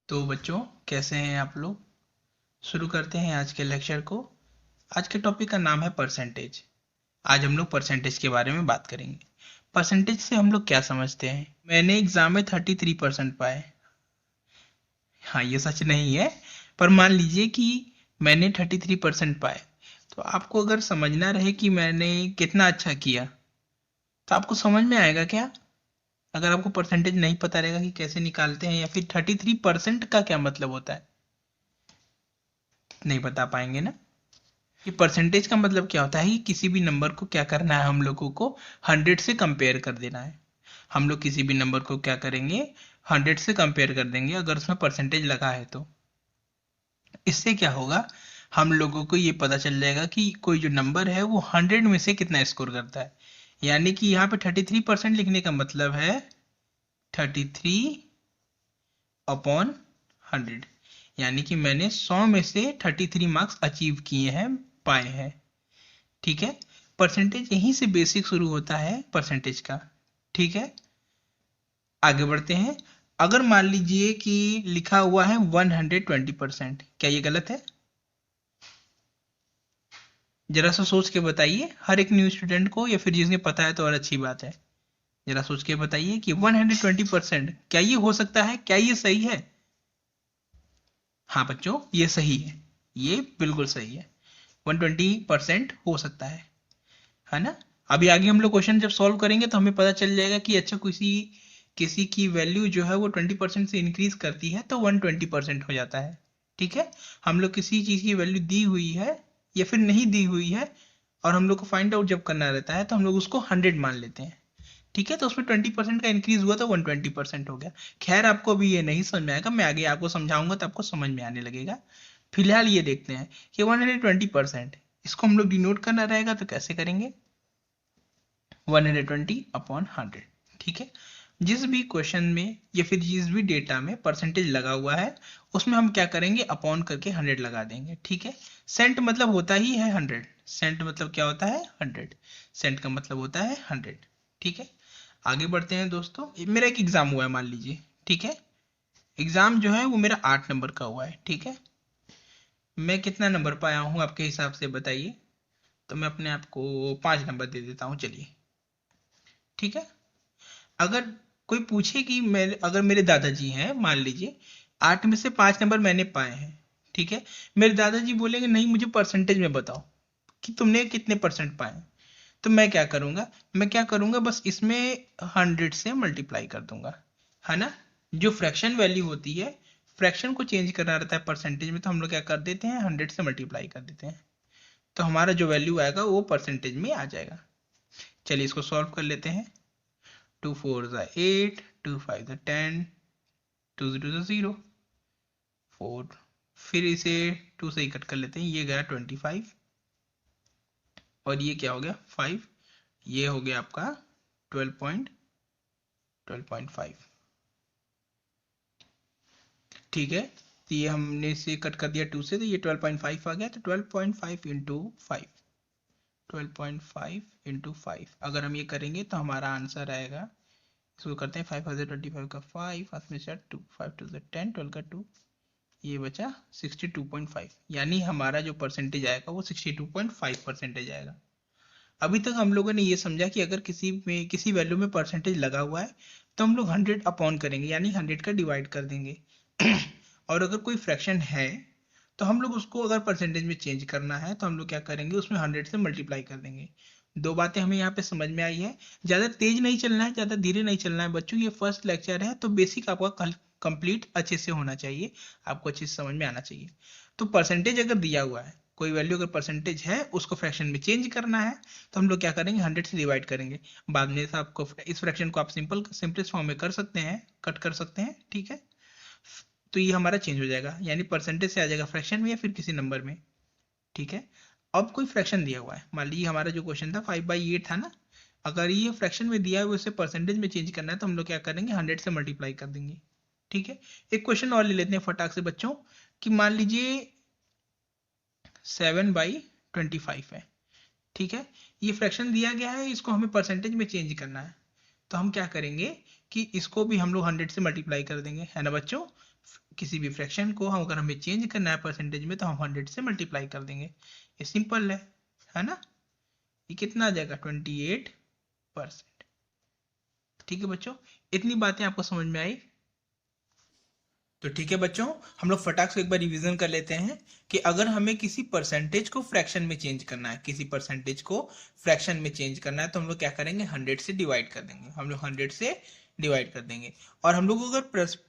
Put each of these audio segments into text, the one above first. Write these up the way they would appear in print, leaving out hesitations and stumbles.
तो बच्चों, कैसे हैं आप लोग। शुरू करते हैं आज के लेक्चर को। आज के टॉपिक का नाम है परसेंटेज। आज हम लोग परसेंटेज के बारे में बात करेंगे। परसेंटेज से हम लोग क्या समझते हैं। मैंने एग्जाम में 33% पाए। हाँ, ये सच नहीं है, पर मान लीजिए कि मैंने 33% पाए। तो आपको अगर समझना रहे कि मैंने कितना अच्छा किया, तो आपको समझ में आएगा क्या। अगर आपको परसेंटेज नहीं पता रहेगा कि कैसे निकालते हैं या फिर 33% का क्या मतलब होता है, नहीं बता पाएंगे ना। ये परसेंटेज का मतलब क्या होता है कि किसी भी नंबर को क्या करना है, हम लोगों को 100 से कंपेयर कर देना है। हम लोग किसी भी नंबर को क्या करेंगे, 100 से कंपेयर कर देंगे अगर उसमें परसेंटेज लगा है तो। इससे क्या होगा, हम लोगों को ये पता चल जाएगा कि कोई जो नंबर है वो 100 में से कितना स्कोर करता है। यानी कि यहाँ पे 33% लिखने का मतलब है 33 अपॉन 100। यानी कि मैंने 100 में से 33 मार्क्स अचीव किए हैं, पाए हैं। ठीक है। परसेंटेज यहीं से बेसिक शुरू होता है परसेंटेज का। ठीक है, आगे बढ़ते हैं। अगर मान लीजिए कि लिखा हुआ है 120%, क्या ये गलत है। जरा सा सोच के बताइए, हर एक न्यू स्टूडेंट को, या फिर जिसने पता है तो और अच्छी बात है। जरा सोच के बताइए कि 120% क्या ये हो सकता है, क्या ये सही है। हाँ बच्चों, ये सही है। ये बिल्कुल सही है। 120% हो सकता है ना। अभी आगे हम लोग क्वेश्चन जब सॉल्व करेंगे तो हमें पता चल जाएगा कि अच्छा, किसी किसी की वैल्यू जो है वो 20% से इंक्रीज करती है तो 120% हो जाता है। ठीक है। हम लोग किसी चीज की वैल्यू दी हुई है या फिर नहीं दी हुई है, और हम लोग को फाइंड आउट जब करना रहता है तो हम लोग उसको 100 मान लेते हैं। ठीक है, तो उसमें 20% का इंक्रीज हुआ तो 120% हो गया। खैर, आपको अभी ये नहीं समझ में आएगा, मैं आगे आपको समझाऊंगा तो आपको समझ में आने लगेगा। फिलहाल ये देखते हैं कि 120%, इसको हम लोग डिनोट करना रहेगा तो कैसे करेंगे। 120 अपॉन 100। ठीक है। जिस भी क्वेश्चन में या फिर जिस भी डेटा में परसेंटेज लगा हुआ है, उसमें हम क्या करेंगे, अपॉन करके 100 लगा देंगे। ठीक है। सेंट मतलब होता ही है 100। सेंट मतलब क्या होता है, 100। सेंट का मतलब होता है 100। ठीक है। आगे बढ़ते हैं दोस्तों। मेरा एक एग्जाम हुआ है, मान लीजिए। ठीक है। एग्जाम जो है वो मेरा 8 नंबर का हुआ है। ठीक है। मैं कितना नंबर पाया हूँ आपके हिसाब से बताइए। तो मैं अपने आप को 5 नंबर दे देता हूँ, चलिए। ठीक है। अगर कोई पूछे कि मेरे अगर मेरे दादाजी हैं, मान लीजिए 8 में से 5 नंबर मैंने पाए हैं। ठीक है। मेरे दादाजी बोलेंगे नहीं, मुझे परसेंटेज में बताओ कि तुमने कितने परसेंट पाए। तो मैं क्या करूंगा, बस इसमें 100 से मल्टीप्लाई कर दूंगा, है ना। जो फ्रैक्शन वैल्यू होती है, फ्रैक्शन को चेंज करना रहता है परसेंटेज में, तो हम लोग क्या कर देते हैं, 100 से मल्टीप्लाई कर देते हैं। तो हमारा जो वैल्यू आएगा वो परसेंटेज में आ जाएगा। चलिए इसको सॉल्व कर लेते हैं। 2 4 8, 2 5 10, 2 0 0, 4। फिर इसे 2 से ही कट कर लेते हैं, ये गया 25, और ये क्या हो गया 5। ये हो गया आपका 12.5। ठीक है। तो ये हमने इसे कट कर दिया 2 से, तो ये 12.5 आ गया। तो 12.5 अगर हम ये करेंगे तो हमारा आंसर आएगा। इसको करते हैं 5,025 का 5, 5 में से 2, 5 2 10, 12 का 2, ये बचा 62.5। यानी हमारा जो परसेंटेज आएगा वो 62.5% आएगा। अभी तक हम लोगों ने ये समझा कि अगर किसी वैल्यू में परसेंटेज लगा हुआ है तो हम लोग 100 अपॉन करेंगे, यानी 100 का डिवाइड कर देंगे। और अगर कोई फ्रैक्शन है तो हम लोग उसको अगर परसेंटेज में चेंज करना है तो हम लोग क्या करेंगे, उसमें 100 से मल्टीप्लाई कर देंगे। दो बातें हमें यहाँ पे समझ में आई है। ज़्यादा तेज नहीं चलना है, ज़्यादा धीरे नहीं चलना है बच्चों। ये फर्स्ट लेक्चर है तो बेसिक आपका कंप्लीट अच्छे से होना चाहिए, आपको अच्छे से समझ में आना चाहिए। तो परसेंटेज अगर दिया हुआ है, कोई वैल्यू अगर परसेंटेज है, उसको फ्रैक्शन में चेंज करना है, तो हम लोग क्या करेंगे, 100 से डिवाइड करेंगे। बाद में आपको इस फ्रैक्शन को आप सिंपलेस्ट फॉर्म में कर सकते हैं, कट कर सकते हैं। ठीक है। तो ये हमारा चेंज हो जाएगा, यानी परसेंटेज से आ जाएगा फ्रैक्शन में या फिर किसी नंबर में। ठीक है। अब कोई फ्रैक्शन दिया हुआ है, मान लीजिए हमारा जो क्वेश्चन था 5/8 था ना। अगर ये फ्रैक्शन में दिया हुआ उसे परसेंटेज में चेंज करना है तो हम लोग क्या करेंगे, 100 से मल्टीप्लाई कर देंगे। ठीक है। एक क्वेश्चन और ले लेते हैं फटाक से बच्चों, कि मान लीजिए 7/25 है। ठीक है। ये फ्रैक्शन दिया गया है, इसको हमें परसेंटेज में चेंज करना है। तो हम क्या करेंगे कि इसको भी हम लोग 100 से मल्टीप्लाई कर देंगे, है ना बच्चों। किसी भी फ्रैक्शन को हम अगर हमें चेंज करना है परसेंटेज में तो हम 100 से मल्टीप्लाई कर देंगे। ये सिंपल है ना। ये कितना आ जाएगा 28%। ठीक है बच्चों, इतनी बातें आपको समझ में आई। तो ठीक है बच्चों, हम लोग फटाक से एक बार रिवीजन कर लेते हैं कि अगर हमें किसी परसेंटेज को फ्रैक्शन में चेंज करना है, किसी परसेंटेज को फ्रैक्शन में चेंज करना है तो हम लोग क्या करेंगे, 100 से डिवाइड कर देंगे। हम लोग 100 से डिवाइड कर देंगे। और हम लोग को अगर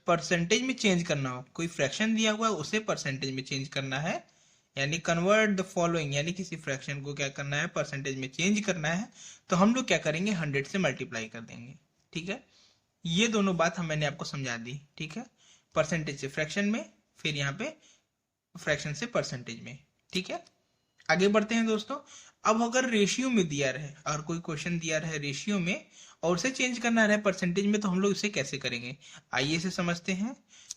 परसेंटेज में चेंज करना हो, कोई फ्रैक्शन दिया हुआ है उसे परसेंटेज में चेंज करना है, यानी कन्वर्ट द फॉलोइंग, यानी किसी फ्रैक्शन को क्या करना है, परसेंटेज में चेंज करना है, तो हम लोग क्या करेंगे, 100 से मल्टीप्लाई कर देंगे। ठीक है, ये दोनों बात मैंने आपको समझा दी। ठीक है, परसेंटेज से फ्रैक्शन में, फिर यहाँ पे फ्रैक्शन से परसेंटेज में। ठीक है, आगे बढ़ते हैं दोस्तों। अब अगर रेशियो में दिया रहे और कोई क्वेश्चन दिया रहे रेशियो में और उसे चेंज करना रहे परसेंटेज में, तो हम लोग इसे कैसे करेंगे, आइए इसे समझते हैं।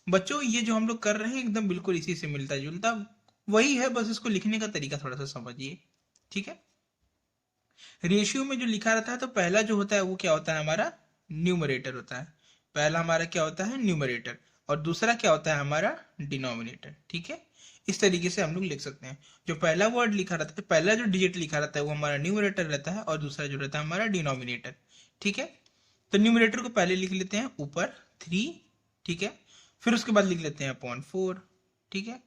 बच्चों ये जो हम लोग कर रहे हैं एकदम बिल्कुल इसी से मिलता जुलता वही है, बस इसको लिखने का तरीका थोड़ा सा समझिए। ठीक है, रेशियो में जो लिखा रहता है तो पहला जो होता है वो क्या होता है, हमारा न्यूमरेटर होता है। पहला हमारा क्या होता है, न्यूमरेटर, और दूसरा क्या होता है, हमारा डिनोमिनेटर। ठीक है, इस तरीके से हम लोग लिख सकते हैं। जो पहला वर्ड लिखा रहता है, पहला जो डिजिट लिखा रहता है वो हमारा न्यूमरेटर रहता है, और दूसरा जो रहता है हमारा डिनोमिनेटर। ठीक है, तो न्यूमरेटर को पहले लिख लेते हैं ऊपर 3। ठीक है, फिर उसके बाद लिख लेते हैं अपॉन 4। ठीक है,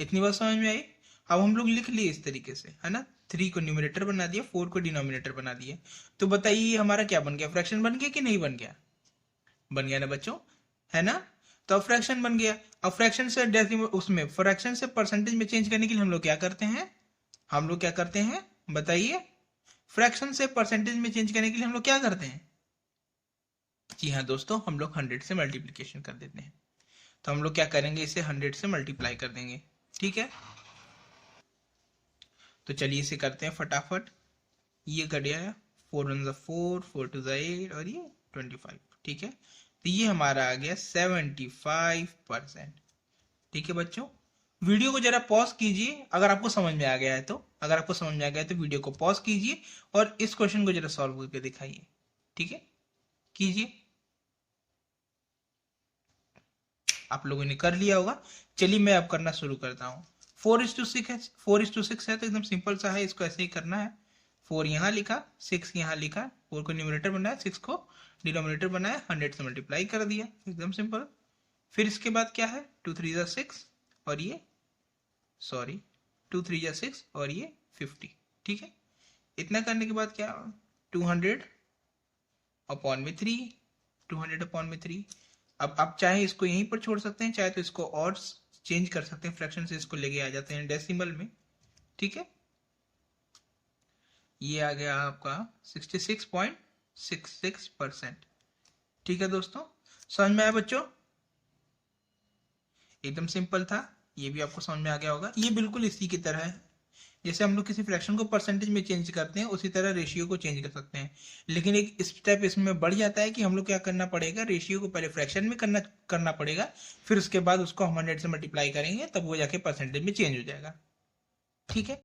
इतनी बात समझ में आई। अब हम लोग लिख लिए इस तरीके से, है ना, 3 को न्यूमरेटर बना दिया, 4 को डिनोमिनेटर बना दिया। तो बताइए हमारा क्या बन गया, फ्रैक्शन बन गया कि नहीं बन गया, बन गया ना बच्चों, है ना। तो अब फ्रैक्शन बन गया। अब फ्रैक्शन से डेसिमल, उसमें फ्रैक्शन से परसेंटेज में चेंज करने के लिए हम लोग क्या करते हैं, हम लोग क्या करते हैं बताइए, फ्रैक्शन से परसेंटेज में चेंज करने के लिए हम लोग क्या करते हैं, जी हाँ दोस्तों, हम लोग 100 से मल्टीप्लीकेशन कर देते हैं। तो हम लोग क्या करेंगे, इसे 100 से मल्टीप्लाई कर देंगे। ठीक है, तो चलिए इसे करते हैं फटाफट। ये कट गया, 4 1 4, 4 2 8 और ये 25। ठीक है, तो ये हमारा आ गया 75%। ठीक है बच्चों, वीडियो को जरा पॉज कीजिए अगर आपको समझ में आ गया है तो, अगर आपको समझ में आ गया है तो वीडियो को पॉज कीजिए और इस क्वेश्चन को जरा सॉल्व करके दिखाइए। ठीक है, कीजिए, आप लोगों ने कर लिया होगा। चलिए मैं अब करना शुरू करता हूँ। 4:6 है, 4:6 है तो एकदम सिंपल सा है, इसको ऐसे ही करना है। 4 यहाँ लिखा, 6 यहाँ लिखा, 4 को न्यूमरेटर बनाया, 6 को डिनोमिनेटर बनाया, 100 से मल्टीप्लाई कर दिया, एकदम सिंपल। फिर इसके बाद क्या है, 2 3 6 और ये, सॉरी 2 3 6 और ये 50। ठीक है, इतना करने के बाद क्या, 200 अपॉन में 3, 200 अपॉन में 3। अब आप चाहे इसको यहीं पर छोड़ सकते हैं, चाहे तो इसको और चेंज कर सकते हैं, फ्रैक्शन से इसको लेके आ जाते हैं डेसिमल में। ठीक है, ये आ गया आपका 66.66%। ठीक है दोस्तों, समझ में आया बच्चों, एकदम सिंपल था, ये भी आपको समझ में आ गया होगा। ये बिल्कुल इसी की तरह है, जैसे हम लोग किसी फ्रैक्शन को परसेंटेज में चेंज करते हैं उसी तरह रेशियो को चेंज कर सकते हैं। लेकिन एक स्टेप इसमें बढ़ जाता है कि हम लोग क्या करना पड़ेगा, रेशियो को पहले फ्रैक्शन में करना पड़ेगा, फिर उसके बाद उसको हम 100 से मल्टीप्लाई करेंगे, तब वो जाके परसेंटेज में चेंज हो जाएगा। ठीक है।